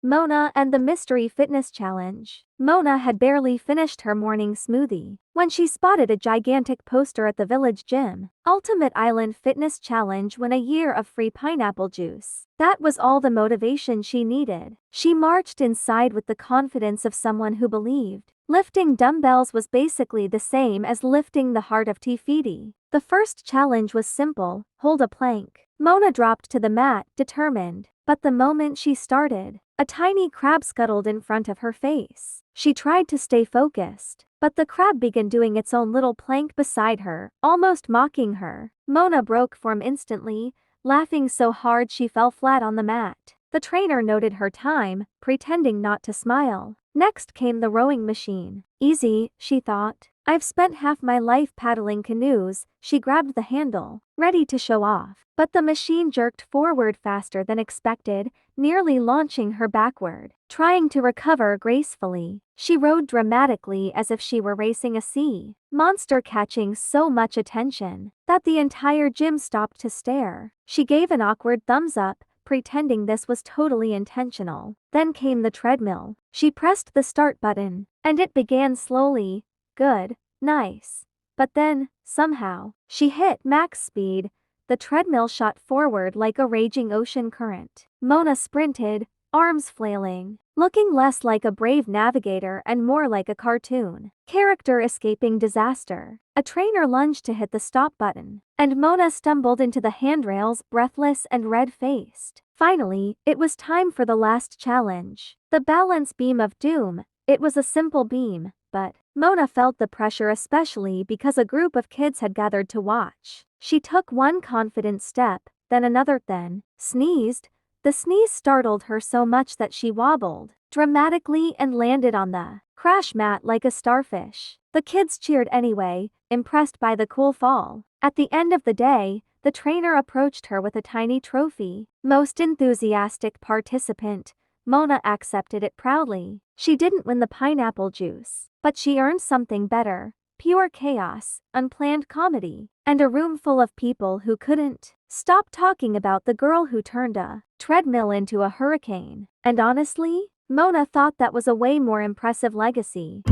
Mona and the Mystery Fitness Challenge. Mona had barely finished her morning smoothie when she spotted a gigantic poster at the village gym. Ultimate Island Fitness Challenge, win a year of free pineapple juice. That was all the motivation she needed. She marched inside with the confidence of someone who believed. Lifting dumbbells was basically the same as lifting the heart of Tifiti. The first challenge was simple: hold a plank. Mona dropped to the mat, determined. But the moment she started, a tiny crab scuttled in front of her face. She tried to stay focused, but the crab began doing its own little plank beside her, almost mocking her. Mona broke form instantly, laughing so hard she fell flat on the mat. The trainer noted her time, pretending not to smile. Next came the rowing machine. Easy, she thought. I've spent half my life paddling canoes. She grabbed the handle, ready to show off. But the machine jerked forward faster than expected, nearly launching her backward. Trying to recover gracefully, she rowed dramatically as if she were racing a sea monster, catching so much attention that the entire gym stopped to stare. She gave an awkward thumbs up, pretending this was totally intentional. Then came the treadmill. She pressed the start button, and it began slowly. Good, nice. But then, somehow, she hit max speed. The treadmill shot forward like a raging ocean current. Mona sprinted, arms flailing, looking less like a brave navigator and more like a cartoon character escaping disaster. A trainer lunged to hit the stop button, and Mona stumbled into the handrails, breathless and red-faced. Finally, it was time for the last challenge. The balance beam of doom. It was a simple beam, but Mona felt the pressure, especially because a group of kids had gathered to watch. She took one confident step, then another, then sneezed. The sneeze startled her so much that she wobbled dramatically and landed on the crash mat like a starfish. The kids cheered anyway, impressed by the cool fall. At the end of the day, the trainer approached her with a tiny trophy. Most enthusiastic participant, Mona accepted it proudly. She didn't win the pineapple juice, but she earned something better: pure chaos, unplanned comedy, and a room full of people who couldn't stop talking about the girl who turned a treadmill into a hurricane. And honestly, Mona thought that was a way more impressive legacy.